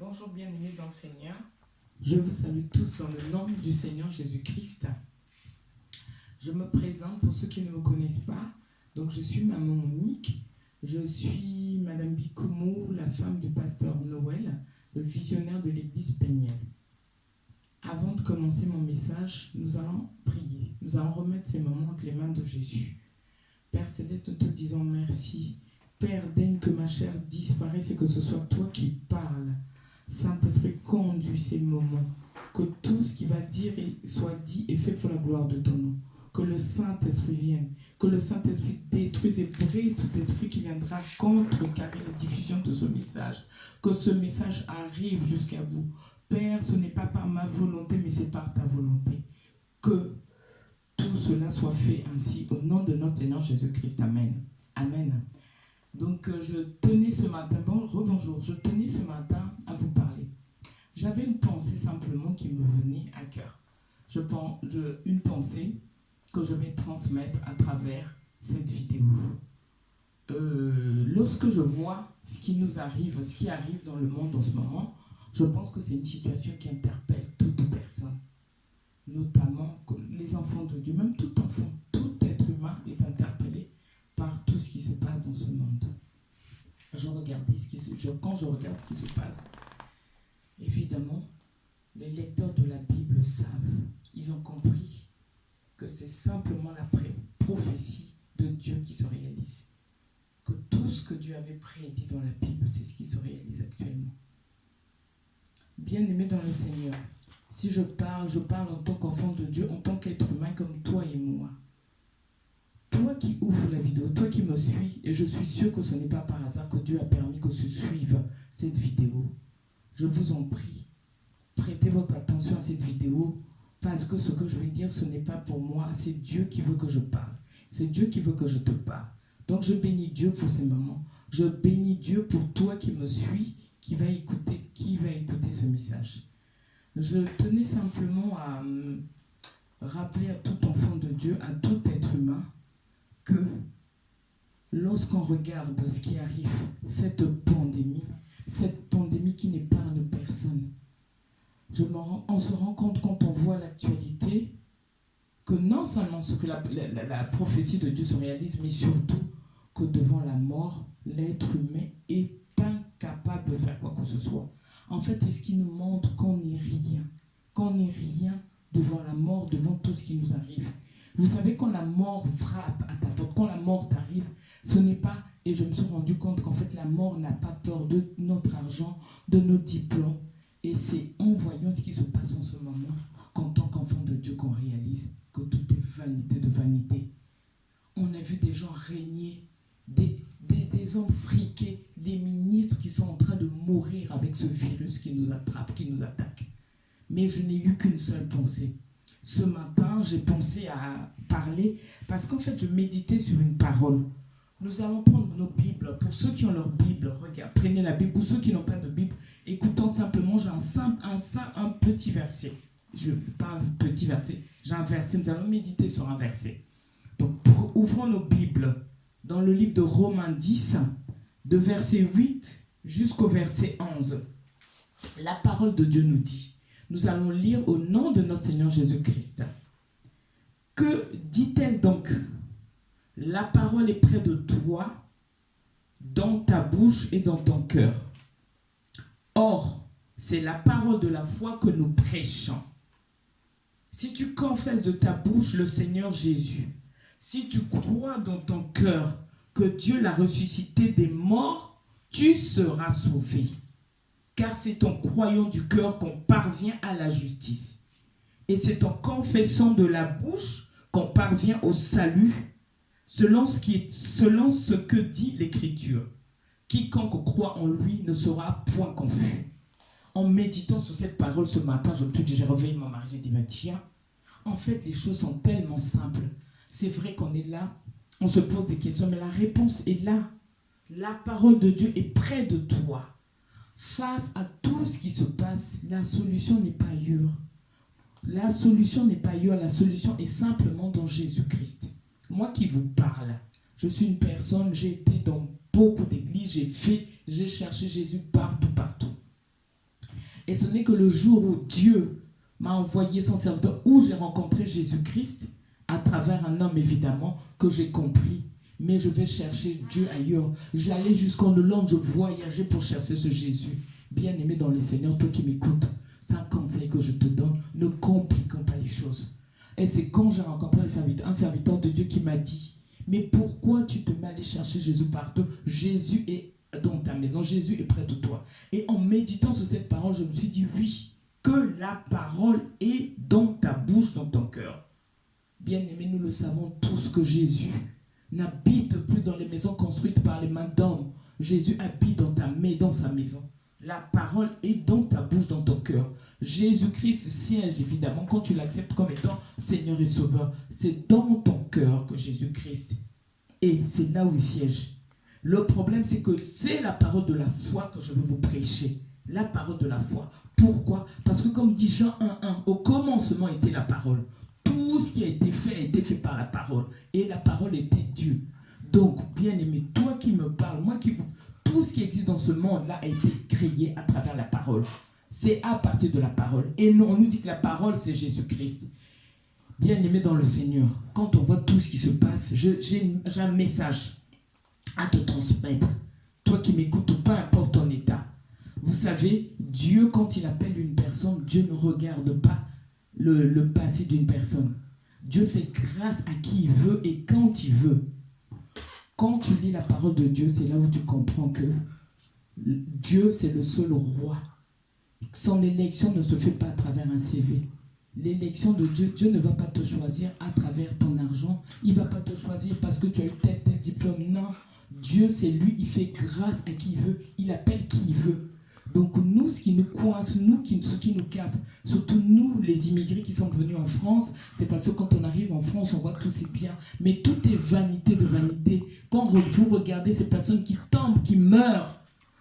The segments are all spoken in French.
Bonjour bien-aimés dans le Seigneur. Je vous salue tous dans le nom du Seigneur Jésus-Christ. Je me présente pour ceux qui ne me connaissent pas. Donc je suis Maman Monique. Je suis Madame Bikoumou, la femme du pasteur Noël, le visionnaire de l'église Péniel. Avant de commencer mon message, nous allons prier. Nous allons remettre ces moments entre les mains de Jésus. Père Céleste, nous te disons merci. Père, daigne que ma chair disparaisse et que ce soit toi qui parles. Saint-Esprit, conduis ces moments. Que tout ce qui va dire soit dit et fait pour la gloire de ton nom. Que le Saint-Esprit vienne. Que le Saint-Esprit détruise et brise tout esprit qui viendra contrecarrer la diffusion de ce message. Que ce message arrive jusqu'à vous. Père, ce n'est pas par ma volonté, mais c'est par ta volonté. Que tout cela soit fait ainsi au nom de notre Seigneur Jésus-Christ. Amen. Amen. Donc, je tenais ce matin, rebonjour, je tenais ce matin à vous parler. J'avais une pensée simplement qui me venait à cœur. Une pensée que je vais transmettre à travers cette vidéo. Lorsque je vois ce qui nous arrive, ce qui arrive dans le monde en ce moment, je pense que c'est une situation qui interpelle toute personne, notamment les enfants de Dieu, même tout enfant, tout être humain est interpellé par tout ce qui se passe dans ce monde. Quand je regarde ce qui se passe, évidemment, les lecteurs de la Bible savent, ils ont compris que c'est simplement la prophétie de Dieu qui se réalise. Que tout ce que Dieu avait prédit dans la Bible, c'est ce qui se réalise actuellement. Bien-aimé dans le Seigneur, si je parle en tant qu'enfant de Dieu, en tant qu'être humain comme toi et moi. Toi qui ouvres la vidéo, toi qui me suis, et je suis sûr que ce n'est pas par hasard que Dieu a permis que je suive cette vidéo. Je vous en prie, prêtez votre attention à cette vidéo, parce que ce que je vais dire, ce n'est pas pour moi, c'est Dieu qui veut que je parle. C'est Dieu qui veut que je te parle. Donc je bénis Dieu pour ces moments. Je bénis Dieu pour toi qui me suis, qui va écouter ce message. Je tenais simplement à rappeler à tout enfant de Dieu, à tout être humain, que lorsqu'on regarde ce qui arrive, cette pandémie qui n'épargne personne, on se rend compte quand on voit l'actualité que non seulement ce que la prophétie de Dieu se réalise, mais surtout que devant la mort, l'être humain est incapable de faire quoi que ce soit. En fait, c'est ce qui nous montre qu'on n'est rien devant la mort, devant tout ce qui nous arrive. Vous savez, quand la mort frappe à ta porte, quand la mort t'arrive, ce n'est pas, et je me suis rendu compte qu'en fait la mort n'a pas peur de notre argent, de nos diplômes, et c'est en voyant ce qui se passe en ce moment, qu'en tant qu'enfant de Dieu, qu'on réalise que tout est vanité de vanité. On a vu des gens régner, des hommes friqués, des ministres qui sont en train de mourir avec ce virus qui nous attrape, qui nous attaque. Mais je n'ai eu qu'une seule pensée. Ce matin, j'ai pensé à parler parce qu'en fait, je méditais sur une parole. Nous allons prendre nos Bibles. Pour ceux qui ont leur Bible, regarde, prenez la Bible. Ou ceux qui n'ont pas de Bible, écoutons simplement, j'ai un petit verset. Pas un petit verset, j'ai un verset. Nous allons méditer sur un verset. Donc, ouvrons nos Bibles dans le livre de Romains 10, de verset 8 jusqu'au verset 11. La parole de Dieu nous dit, nous allons lire au nom de notre Seigneur Jésus-Christ. Que dit-elle donc? La parole est près de toi, dans ta bouche et dans ton cœur. Or, c'est la parole de la foi que nous prêchons. Si tu confesses de ta bouche le Seigneur Jésus, si tu crois dans ton cœur que Dieu l'a ressuscité des morts, tu seras sauvé. Car c'est en croyant du cœur qu'on parvient à la justice. Et c'est en confessant de la bouche qu'on parvient au salut, selon ce que dit l'Écriture. Quiconque croit en lui ne sera point confus. En méditant sur cette parole ce matin, j'ai réveillé mon mari, j'ai dit, mais tiens, en fait les choses sont tellement simples. C'est vrai qu'on est là, on se pose des questions, mais la réponse est là. La parole de Dieu est près de toi. Face à tout ce qui se passe, la solution n'est pas ailleurs. La solution n'est pas ailleurs, la solution est simplement dans Jésus-Christ. Moi qui vous parle, je suis une personne, j'ai été dans beaucoup d'églises, j'ai cherché Jésus partout. Et ce n'est que le jour où Dieu m'a envoyé son serviteur, où j'ai rencontré Jésus-Christ, à travers un homme évidemment, que j'ai compris. Mais je vais chercher Dieu ailleurs. J'allais jusqu'en Hollande, je voyageais pour chercher ce Jésus. Bien-aimé dans le Seigneur, toi qui m'écoutes, c'est un conseil que je te donne, ne compliquons pas les choses. Et c'est quand j'ai rencontré un serviteur de Dieu qui m'a dit, mais pourquoi tu te mets à aller chercher Jésus partout? Jésus est dans ta maison, Jésus est près de toi. Et en méditant sur cette parole, je me suis dit, oui, que la parole est dans ta bouche, dans ton cœur. Bien-aimés, nous le savons tous que Jésus n'habite plus dans les maisons construites par les mains d'hommes. Jésus habite dans sa maison. La parole est dans ta bouche, dans ton cœur. Jésus-Christ siège évidemment quand tu l'acceptes comme étant Seigneur et Sauveur. C'est dans ton cœur que Jésus-Christ est. C'est là où il siège. Le problème, c'est que c'est la parole de la foi que je veux vous prêcher. La parole de la foi. Pourquoi? Parce que comme dit Jean 1:1, au commencement était la parole. Tout ce qui a été fait par la parole. Et la parole était Dieu. Donc, bien-aimé, toi qui me parles, moi qui vous... Tout ce qui existe dans ce monde-là a été créé à travers la parole. C'est à partir de la parole. Et nous, on nous dit que la parole, c'est Jésus-Christ. Bien-aimé dans le Seigneur, quand on voit tout ce qui se passe, j'ai un message à te transmettre. Toi qui m'écoutes, peu importe ton état. Vous savez, Dieu, quand il appelle une personne, Dieu ne regarde pas le passé d'une personne. Dieu fait grâce à qui il veut et quand il veut. Quand tu lis la parole de Dieu, c'est là où tu comprends que Dieu, c'est le seul roi. Son élection ne se fait pas à travers un CV. L'élection de Dieu, Dieu ne va pas te choisir à travers ton argent. Il ne va pas te choisir parce que tu as eu tel diplôme. Non, Dieu, c'est lui, il fait grâce à qui il veut. Il appelle qui il veut. Donc nous, ce qui nous coince, ce qui nous casse, surtout nous, les immigrés qui sont venus en France, c'est parce que quand on arrive en France, on voit tous ces biens. Mais tout est vanité de vanité. Quand vous regardez ces personnes qui tombent, qui meurent,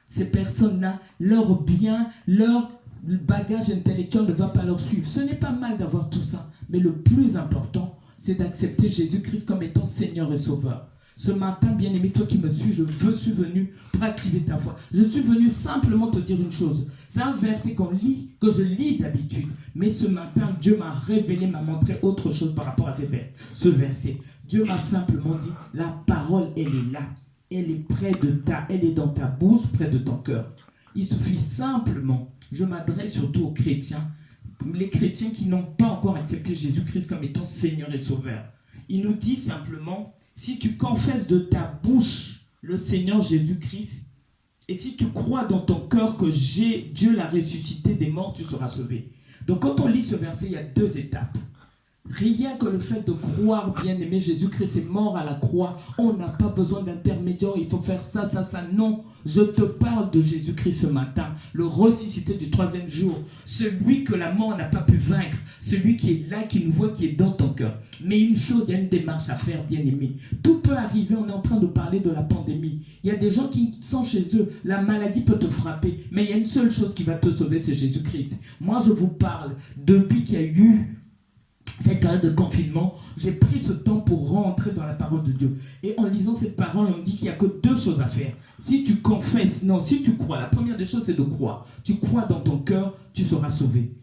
ces personnes-là, leurs biens, leur bagage intellectuel ne va pas leur suivre. Ce n'est pas mal d'avoir tout ça. Mais le plus important, c'est d'accepter Jésus-Christ comme étant Seigneur et Sauveur. Ce matin, bien-aimé, toi qui me suis, je suis venu pour activer ta foi. Je suis venu simplement te dire une chose. C'est un verset que je lis d'habitude. Mais ce matin, Dieu m'a révélé, m'a montré autre chose par rapport à ce verset. Dieu m'a simplement dit, la parole, elle est là. Elle est elle est dans ta bouche, près de ton cœur. Il suffit simplement, je m'adresse surtout aux chrétiens, les chrétiens qui n'ont pas encore accepté Jésus-Christ comme étant Seigneur et Sauveur. Il nous dit simplement, si tu confesses de ta bouche le Seigneur Jésus-Christ, et si tu crois dans ton cœur que Dieu l'a ressuscité des morts, tu seras sauvé. Donc quand on lit ce verset, il y a 2 étapes. Rien que le fait de croire, bien-aimé, Jésus-Christ est mort à la croix. On n'a pas besoin d'intermédiaire, il faut faire ça. Non, je te parle de Jésus-Christ ce matin, le ressuscité du 3e jour, celui que la mort n'a pas pu vaincre, celui qui est là, qui nous voit, qui est dans ton cœur. Mais une chose, il y a une démarche à faire, bien-aimé. Tout peut arriver, on est en train de parler de la pandémie. Il y a des gens qui sont chez eux, la maladie peut te frapper, mais il y a une seule chose qui va te sauver, c'est Jésus-Christ. Moi, je vous parle, depuis qu'il y a eu cette période de confinement, j'ai pris ce temps pour rentrer dans la parole de Dieu. Et en lisant cette parole, on me dit qu'il n'y a que 2 choses à faire. Si tu confesses, si tu crois, la première des choses, c'est de croire. Tu crois dans ton cœur, tu seras sauvé.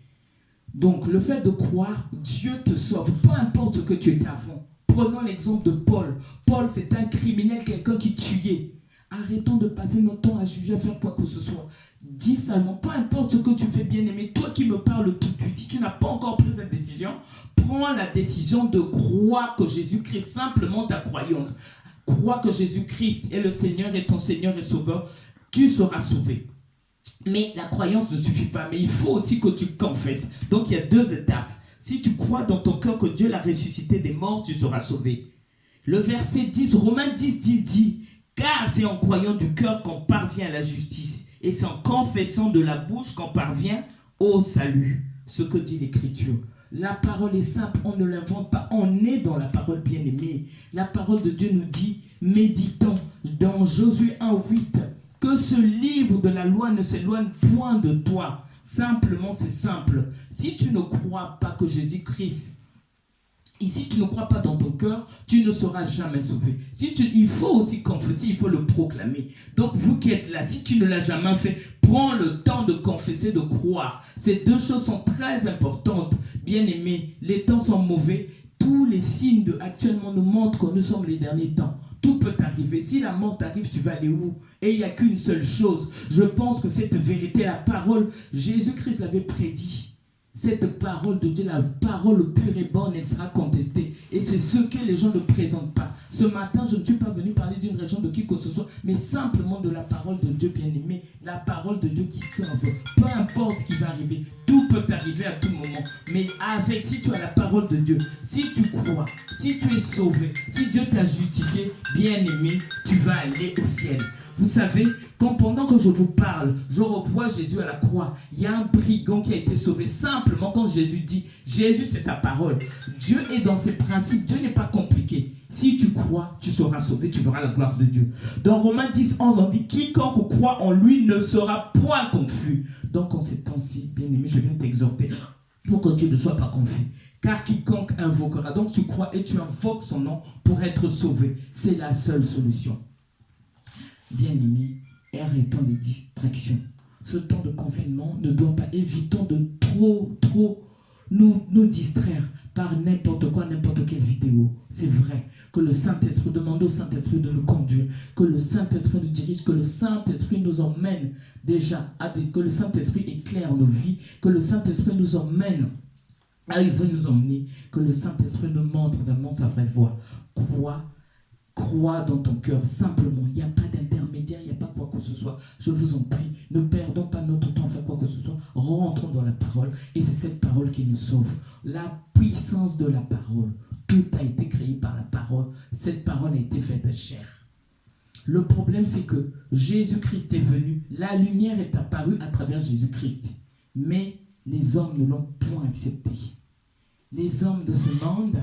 Donc, le fait de croire, Dieu te sauve, peu importe ce que tu étais avant. Prenons l'exemple de Paul. Paul, c'est un criminel, quelqu'un qui tuait. Arrêtons de passer notre temps à juger, à faire quoi que ce soit. Dis seulement, peu importe ce que tu fais, bien-aimé, toi qui me parles tout de suite, si tu n'as pas encore pris cette décision, prends la décision de croire que Jésus-Christ, simplement ta croyance. Crois que Jésus-Christ est le Seigneur et ton Seigneur et Sauveur, tu seras sauvé. Mais la croyance ne suffit pas, mais il faut aussi que tu confesses. Donc il y a 2 étapes. Si tu crois dans ton cœur que Dieu l'a ressuscité des morts, tu seras sauvé. Le verset 10, Romains 10 dit, car c'est en croyant du cœur qu'on parvient à la justice, et c'est en confessant de la bouche qu'on parvient au salut. Ce que dit l'Écriture. La parole est simple, on ne l'invente pas, on est dans la parole bien-aimée. La parole de Dieu nous dit, méditons dans Josué 1:8, que ce livre de la loi ne s'éloigne point de toi. Simplement, c'est simple. Si tu ne crois pas que Jésus-Christ Et si tu ne crois pas dans ton cœur, tu ne seras jamais sauvé. Il faut aussi confesser, il faut le proclamer. Donc vous qui êtes là, si tu ne l'as jamais fait, prends le temps de confesser, de croire. Ces deux choses sont très importantes. Bien-aimés, les temps sont mauvais. Tous les signes actuellement nous montrent que nous sommes les derniers temps. Tout peut arriver. Si la mort t'arrive, tu vas aller où? Et il n'y a qu'une seule chose. Je pense que cette vérité, la parole, Jésus-Christ l'avait prédit. Cette parole de Dieu, la parole pure et bonne, elle sera contestée. Et c'est ce que les gens ne présentent pas. Ce matin, je ne suis pas venu parler d'une région de qui que ce soit, mais simplement de la parole de Dieu bien-aimé, la parole de Dieu qui sauve. Peu importe ce qui va arriver, tout peut arriver à tout moment. Mais si tu as la parole de Dieu, si tu crois, si tu es sauvé, si Dieu t'a justifié, bien-aimé, tu vas aller au ciel. Vous savez, pendant que je vous parle, je revois Jésus à la croix. Il y a un brigand qui a été sauvé simplement quand Jésus dit, Jésus c'est sa parole. Dieu est dans ses principes, Dieu n'est pas compliqué. Si tu crois, tu seras sauvé, tu verras la gloire de Dieu. Dans Romains 10, 11, on dit, quiconque croit en lui ne sera point confus. Donc en ces temps-ci, bien-aimé, je viens t'exhorter pour que tu ne sois pas confus. Car quiconque invoquera, donc tu crois et tu invoques son nom pour être sauvé. C'est la seule solution. Bien-aimés, arrêtons les distractions. Ce temps de confinement ne doit pas, évitons de trop nous distraire par n'importe quoi, n'importe quelle vidéo. C'est vrai que le Saint-Esprit, demande au Saint-Esprit de nous conduire, que le Saint-Esprit nous dirige, que le Saint-Esprit nous emmène déjà, que le Saint-Esprit éclaire nos vies, que le Saint-Esprit nous emmène là où il veut nous emmener, que le Saint-Esprit nous montre vraiment sa vraie voie. Crois dans ton cœur, simplement. Il n'y a pas d'intermédiaire, il n'y a pas quoi que ce soit. Je vous en prie, ne perdons pas notre temps à faire quoi que ce soit. Rentrons dans la parole. Et c'est cette parole qui nous sauve. La puissance de la parole. Tout a été créé par la parole. Cette parole a été faite chair. Le problème, c'est que Jésus-Christ est venu. La lumière est apparue à travers Jésus-Christ. Mais les hommes ne l'ont point accepté. Les hommes de ce monde,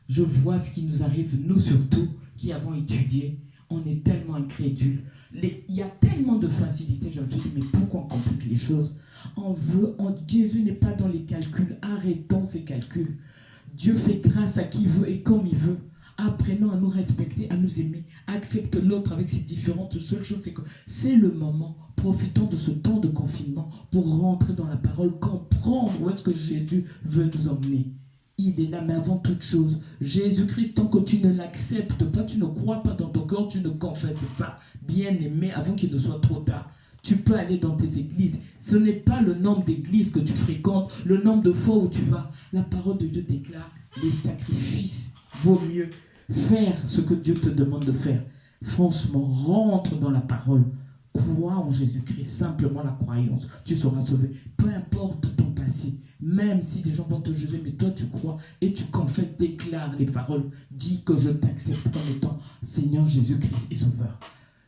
je vois ce qui nous arrive, nous surtout, qui avons étudié, on est tellement incrédules. Il y a tellement de facilité, je me dis, mais pourquoi on complique les choses? Jésus n'est pas dans les calculs, arrêtons ces calculs. Dieu fait grâce à qui il veut et comme il veut. Apprenons à nous respecter, à nous aimer, accepte l'autre avec ses différentes. La seule chose, c'est que c'est le moment. Profitons de ce temps de confinement pour rentrer dans la parole, comprendre où est-ce que Jésus veut nous emmener. Il est là, mais avant toute chose, Jésus-Christ, tant que tu ne l'acceptes pas, tu ne crois pas dans ton cœur, tu ne confesses pas, bien-aimé, avant qu'il ne soit trop tard. Tu peux aller dans tes églises. Ce n'est pas le nombre d'églises que tu fréquentes, le nombre de fois où tu vas. La parole de Dieu déclare, les sacrifices vaut mieux faire ce que Dieu te demande de faire. Franchement, rentre dans la parole. Crois en Jésus-Christ, simplement la croyance, tu seras sauvé. Peu importe ton passé, même si les gens vont te juger, mais toi tu crois et tu confesses, déclare les paroles, dis que je t'accepte comme étant Seigneur Jésus-Christ et Sauveur.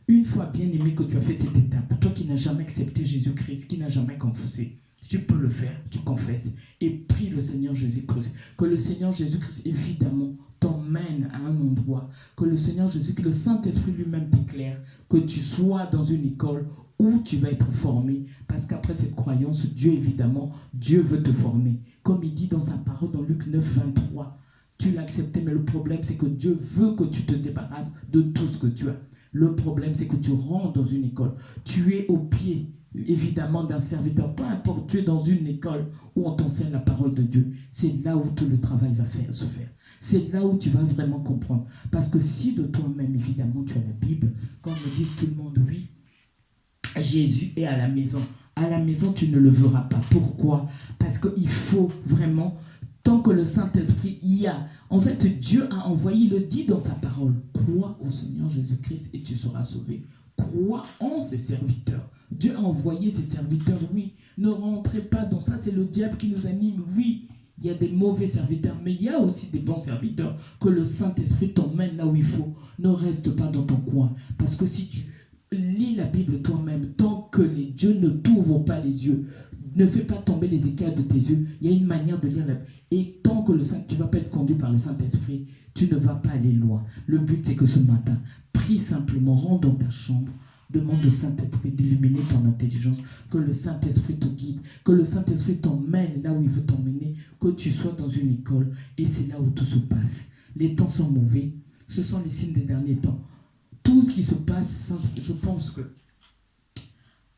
Une fois bien aimé que tu as fait cette étape, toi qui n'as jamais accepté Jésus-Christ, qui n'as jamais confessé, tu peux le faire, tu confesses et prie le Seigneur Jésus-Christ. Que le Seigneur Jésus-Christ, évidemment, t'emmène à un endroit. Que le Seigneur Jésus-Christ, le Saint-Esprit lui-même t'éclaire. Que tu sois dans une école où tu vas être formé. Parce qu'après cette croyance, Dieu, évidemment, Dieu veut te former. Comme il dit dans sa parole dans Luc 9, 23. Tu l'as accepté, mais le problème, c'est que Dieu veut que tu te débarrasses de tout ce que tu as. Le problème, c'est que tu rentres dans une école. Tu es au pied, évidemment, d'un serviteur. Peu importe, tu es dans une école où on t'enseigne la parole de Dieu. C'est là où tout le travail va se faire. C'est là où tu vas vraiment comprendre. Parce que si de toi-même, évidemment, tu as la Bible, quand on me dit tout le monde, oui, Jésus est à la maison. À la maison, tu ne le verras pas. Pourquoi? Parce qu'il faut vraiment... Tant que le Saint-Esprit y a, en fait, Dieu a envoyé, il le dit dans sa parole, crois au Seigneur Jésus-Christ et tu seras sauvé. Crois en ses serviteurs. Dieu a envoyé ses serviteurs, oui. Ne rentrez pas dans ça, c'est le diable qui nous anime, oui. Il y a des mauvais serviteurs, mais il y a aussi des bons serviteurs. Que le Saint-Esprit t'emmène là où il faut. Ne reste pas dans ton coin. Parce que si tu lis la Bible toi-même, tant que les dieux ne t'ouvrent pas les yeux, ne fais pas tomber les écailles de tes yeux. Il y a une manière de lire la Bible. Et tant que tu ne vas pas être conduit par le Saint-Esprit, tu ne vas pas aller loin. Le but, c'est que ce matin, prie simplement, rentre dans ta chambre, Demande au Saint-Esprit d'illuminer ton intelligence, que le Saint-Esprit te guide, que le Saint-Esprit t'emmène là où il veut t'emmener, que tu sois dans une école, et c'est là où tout se passe. Les temps sont mauvais, ce sont les signes des derniers temps. Tout ce qui se passe, je pense que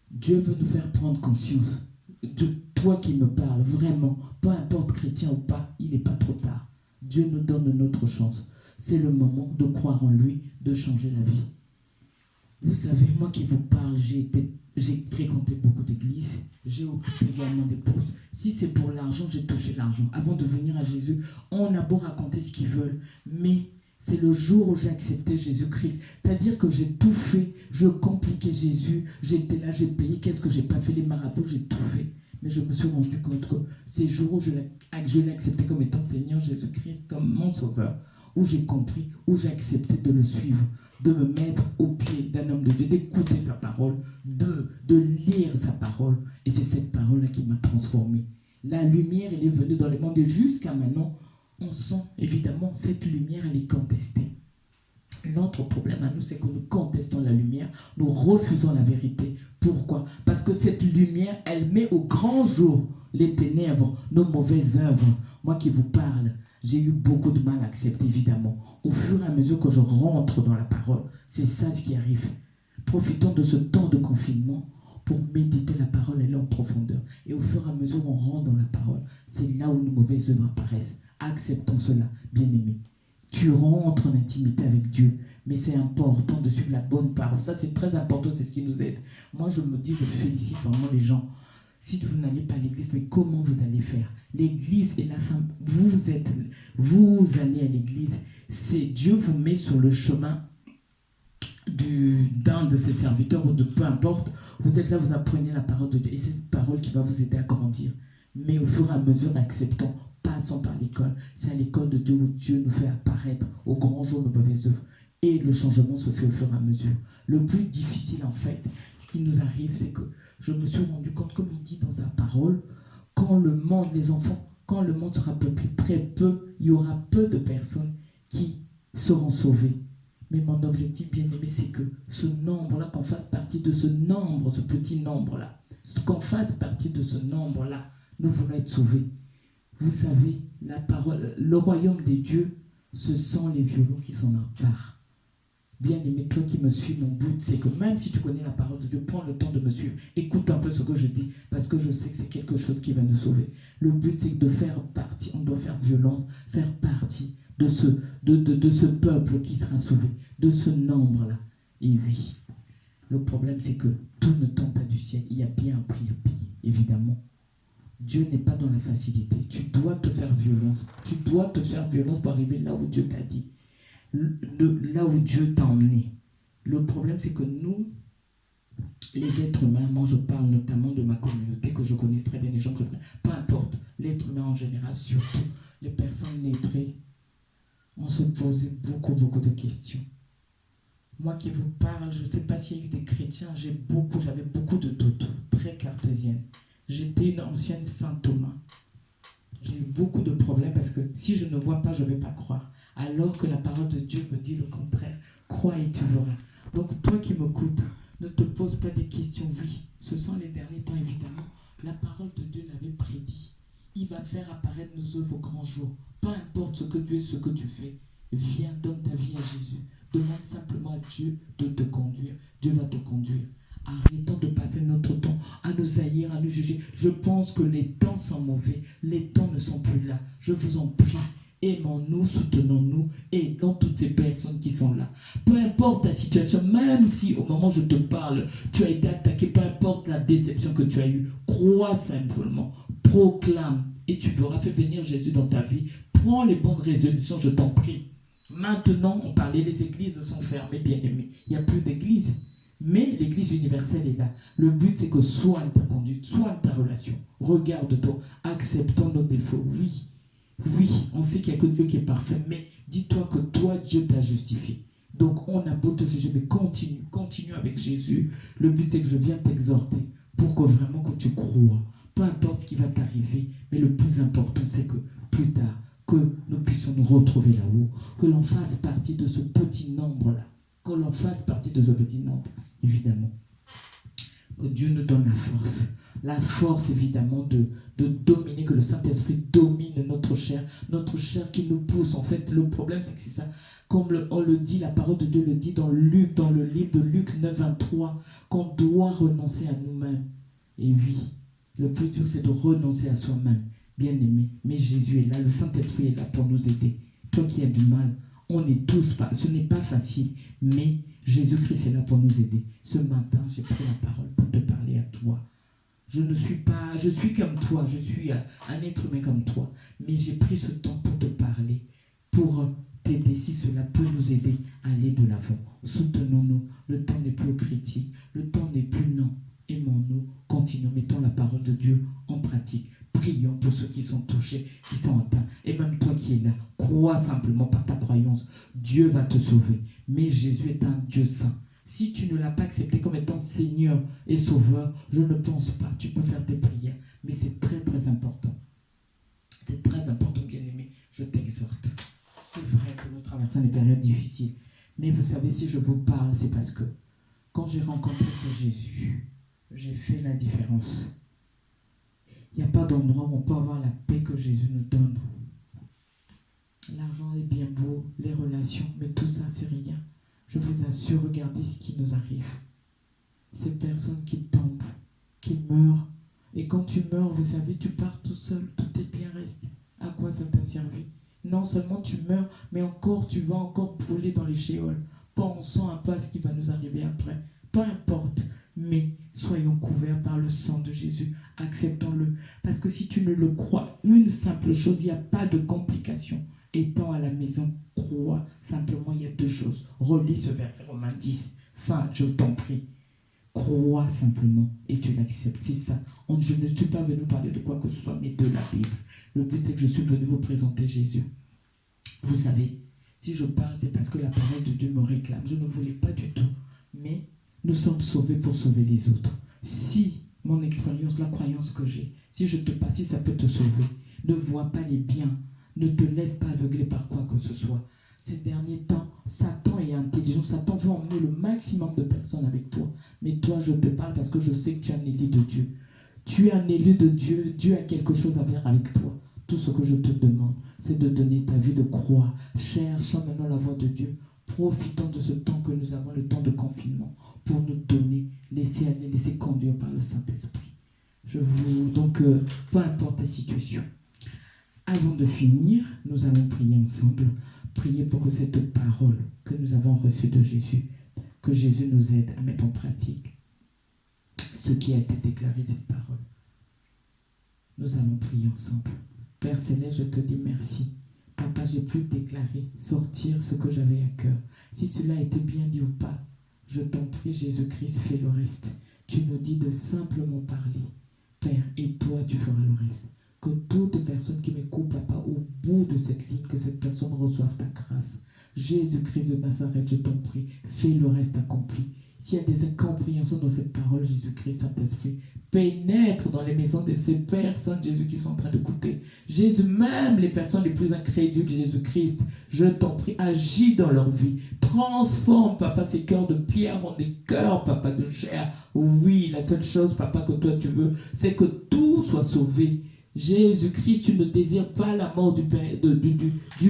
Dieu veut nous faire prendre conscience de toi qui me parles, vraiment, peu importe chrétien ou pas, il n'est pas trop tard. Dieu nous donne une autre chance. C'est le moment de croire en lui, de changer la vie. Vous savez, moi qui vous parle, j'ai fréquenté beaucoup d'églises, j'ai occupé également des postes. Si c'est pour l'argent, j'ai touché l'argent. Avant de venir à Jésus, on a beau raconter ce qu'ils veulent, mais c'est le jour où j'ai accepté Jésus-Christ. C'est-à-dire que j'ai tout fait, je compliquais Jésus, j'étais là, j'ai payé, qu'est-ce que j'ai pas fait, les marabouts, j'ai tout fait. Mais je me suis rendu compte que ces jours où je l'ai accepté comme étant Seigneur Jésus-Christ, comme mon sauveur, où j'ai compris, où j'ai accepté de le suivre, de me mettre au pied d'un homme de Dieu, d'écouter sa parole, de lire sa parole. Et c'est cette parole-là qui m'a transformé. La lumière, elle est venue dans le monde et jusqu'à maintenant, on sent évidemment cette lumière, elle est contestée. Notre problème à nous, c'est que nous contestons la lumière, nous refusons la vérité. Pourquoi? Parce que cette lumière, elle met au grand jour les ténèbres, nos mauvaises œuvres. Moi qui vous parle, j'ai eu beaucoup de mal à accepter, évidemment. Au fur et à mesure que je rentre dans la parole, c'est ça ce qui arrive. Profitons de ce temps de confinement pour méditer la parole, elle est en profondeur. Et au fur et à mesure où on rentre dans la parole, c'est là où nos mauvaises œuvres apparaissent. Acceptons cela, bien-aimés. Tu rentres en intimité avec Dieu, mais c'est important de suivre la bonne parole. Ça, c'est très important, c'est ce qui nous aide. Moi, je me dis, je félicite vraiment les gens. Si vous n'allez pas à l'église, mais comment vous allez faire? L'église est là, vous allez à l'église, c'est Dieu vous met sur le chemin d'un de ses serviteurs ou de peu importe. Vous êtes là, vous apprenez la parole de Dieu et c'est cette parole qui va vous aider à grandir. Mais au fur et à mesure, acceptons, passons par l'école. C'est à l'école de Dieu où Dieu nous fait apparaître au grand jour nos mauvaises œuvres. Et le changement se fait au fur et à mesure. Le plus difficile, en fait, ce qui nous arrive, c'est que je me suis rendu compte, comme il dit dans sa parole, quand le monde, les enfants, quand le monde sera peuplé très peu, il y aura peu de personnes qui seront sauvées. Mais mon objectif, bien aimé, c'est que ce nombre-là, qu'on fasse partie de ce nombre, ce petit nombre-là, qu'on fasse partie de ce nombre-là, nous voulons être sauvés. Vous savez, la parole, le royaume des dieux, ce sont les violons qui sont en part. Bien aimé, toi qui me suis, mon but, c'est que même si tu connais la parole de Dieu, prends le temps de me suivre. Écoute un peu ce que je dis, parce que je sais que c'est quelque chose qui va nous sauver. Le but, c'est de faire partie, on doit faire violence, faire partie de ce peuple qui sera sauvé, de ce nombre-là. Et oui, le problème, c'est que tout ne tombe pas du ciel. Il y a bien un prix à payer, évidemment. Dieu n'est pas dans la facilité. Tu dois te faire violence. Tu dois te faire violence pour arriver là où Dieu t'a dit. Là où Dieu t'a emmené. Le problème, c'est que nous, les êtres humains, moi je parle notamment de ma communauté que je connais très bien, les gens que je connais, peu importe, l'être humain en général, surtout les personnes lettrées, on se posait beaucoup de questions. Moi qui vous parle, je ne sais pas s'il y a eu des chrétiens, j'avais beaucoup de doutes, très cartésiennes. J'étais une ancienne Saint Thomas. J'ai eu beaucoup de problèmes parce que si je ne vois pas, je ne vais pas croire. Alors que la parole de Dieu me dit le contraire. Crois et tu verras. Donc toi qui m'écoutes, ne te pose pas des questions. Oui, ce sont les derniers temps évidemment. La parole de Dieu l'avait prédit. Il va faire apparaître nos œuvres au grand jour. Peu importe ce que Dieu est, ce que tu fais. Viens, donne ta vie à Jésus. Demande simplement à Dieu de te conduire. Dieu va te conduire. Arrêtons de passer notre temps à nous haïr, à nous juger. Je pense que les temps sont mauvais. Les temps ne sont plus là. Je vous en prie. Aimons-nous, soutenons-nous, aidons toutes ces personnes qui sont là. Peu importe ta situation, même si au moment où je te parle, tu as été attaqué, peu importe la déception que tu as eue, crois simplement, proclame et tu verras, fais venir Jésus dans ta vie. Prends les bonnes résolutions, je t'en prie. Maintenant, on parlait, les églises sont fermées, bien aimés. Il n'y a plus d'église. Mais l'église universelle est là. Le but, c'est que soigne ta conduite, soigne ta relation. Regarde-toi, acceptons nos défauts, oui. Oui, on sait qu'il n'y a que Dieu qui est parfait, mais dis-toi que toi, Dieu t'a justifié. Donc, on a beau te juger, mais continue avec Jésus. Le but, c'est que je viens t'exhorter pour que vraiment que tu crois. Peu importe ce qui va t'arriver, mais le plus important, c'est que plus tard, que nous puissions nous retrouver là-haut, que l'on fasse partie de ce petit nombre-là, que l'on fasse partie de ce petit nombre, évidemment. Dieu nous donne la force. La force, évidemment, de dominer, que le Saint-Esprit domine notre chair qui nous pousse. En fait, le problème, c'est que c'est ça. Comme on le dit, la parole de Dieu le dit dans le livre de Luc 9, 23, qu'on doit renoncer à nous-mêmes. Et oui, le plus dur, c'est de renoncer à soi-même, bien aimé. Mais Jésus est là, le Saint-Esprit est là pour nous aider. Toi qui as du mal, on est tous pas, ce n'est pas facile, mais Jésus-Christ est là pour nous aider. Ce matin, j'ai pris la parole pour te parler à toi. Je suis comme toi, je suis un être humain comme toi, mais j'ai pris ce temps pour te parler, pour t'aider si cela peut nous aider à aller de l'avant. Soutenons-nous, le temps n'est plus critique, le temps n'est plus non. Aimons-nous, continuons, mettons la parole de Dieu en pratique. Prions pour ceux qui sont touchés, qui sont atteints. Et même toi qui es là, crois simplement par ta croyance. Dieu va te sauver. Mais Jésus est un Dieu saint. Si tu ne l'as pas accepté comme étant Seigneur et Sauveur, je ne pense pas. Tu peux faire tes prières. Mais c'est très très important. C'est très important, bien-aimé. Je t'exhorte. C'est vrai que nous traversons des périodes difficiles. Mais vous savez, si je vous parle, c'est parce que quand j'ai rencontré ce Jésus, j'ai fait la différence. Il n'y a pas d'endroit où on peut avoir la paix que Jésus nous donne. L'argent est bien beau, les relations, mais tout ça, c'est rien. Je vous assure, regardez ce qui nous arrive. Ces personnes qui tombent, qui meurent. Et quand tu meurs, vous savez, tu pars tout seul, tout est bien resté. À quoi ça t'a servi? Non seulement tu meurs, mais encore tu vas encore brûler dans les shéols. Pensons un peu à ce qui va nous arriver après. Peu importe, mais soyons couverts par le sang de Jésus. Acceptons-le. Parce que si tu ne le crois, une simple chose, il n'y a pas de complication. Étant à la maison, crois simplement, il y a deux choses. Relis ce verset Romains 10. Ça, je t'en prie. Crois simplement et tu l'acceptes. C'est ça. Je ne suis pas venu parler de quoi que ce soit, mais de la Bible. Le but, c'est que je suis venu vous présenter Jésus. Vous savez, si je parle, c'est parce que la parole de Dieu me réclame. Je ne voulais pas du tout. Mais nous sommes sauvés pour sauver les autres. Si mon expérience, la croyance que j'ai, si je te passe, si ça peut te sauver, ne vois pas les biens. Ne te laisse pas aveugler par quoi que ce soit. Ces derniers temps, Satan est intelligent. Satan veut emmener le maximum de personnes avec toi. Mais toi, je te parle parce que je sais que tu es un élu de Dieu. Tu es un élu de Dieu. Dieu a quelque chose à faire avec toi. Tout ce que je te demande, c'est de donner ta vie de croix. Cherchons maintenant la voix de Dieu. Profitons de ce temps que nous avons, le temps de confinement, pour nous donner, laisser aller, laisser conduire par le Saint-Esprit. Donc, peu importe ta situation. Avant de finir, nous allons prier ensemble. Prier pour que cette parole que nous avons reçue de Jésus, que Jésus nous aide à mettre en pratique ce qui a été déclaré, cette parole. Nous allons prier ensemble. Père Céleste, je te dis merci. Papa, j'ai pu déclarer, sortir ce que j'avais à cœur. Si cela a été bien dit ou pas, je t'en prie, Jésus-Christ, fais le reste. Tu nous dis de simplement parler. Père, et toi, tu feras le reste. Que toute personne qui m'écoute, Papa, au bout de cette ligne, que cette personne reçoive ta grâce. Jésus-Christ de Nazareth, je t'en prie, fais le reste accompli. S'il y a des incompréhensions dans cette parole, Jésus-Christ, Saint-Esprit, pénètre dans les maisons de ces personnes, Jésus, qui sont en train d'écouter. Jésus, même les personnes les plus incrédules, Jésus-Christ, je t'en prie, agis dans leur vie. Transforme, Papa, ces cœurs de pierre en des cœurs, Papa, de chair. Oui, la seule chose, Papa, que toi tu veux, c'est que tout soit sauvé. Jésus-Christ, tu ne désires pas la mort du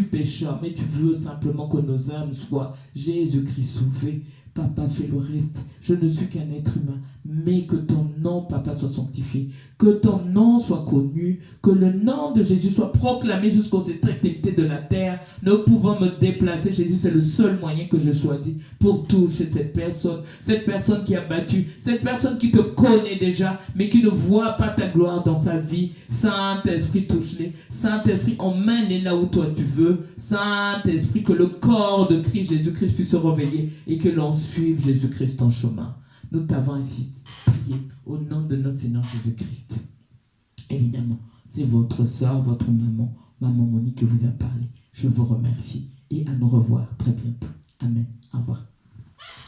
pécheur, mais tu veux simplement que nos âmes soient Jésus-Christ sauvées. Papa, fais le reste. Je ne suis qu'un être humain, mais que ton nom, Papa, soit sanctifié. Que ton nom soit connu. Que le nom de Jésus soit proclamé jusqu'aux extrémités de la terre. Ne pouvant me déplacer, Jésus, c'est le seul moyen que je choisis pour toucher cette personne qui a battu, cette personne qui te connaît déjà, mais qui ne voit pas ta gloire dans sa vie. Saint-Esprit, touche-les. Saint-Esprit, emmène-les là où toi tu veux. Saint-Esprit, que le corps de Christ, Jésus-Christ, puisse se réveiller et que l'on suive Jésus-Christ en chemin. Nous t'avons ainsi prié au nom de notre Seigneur Jésus-Christ. Évidemment, c'est votre soeur, votre maman Monique, qui vous a parlé. Je vous remercie et à nous revoir très bientôt. Amen. Au revoir.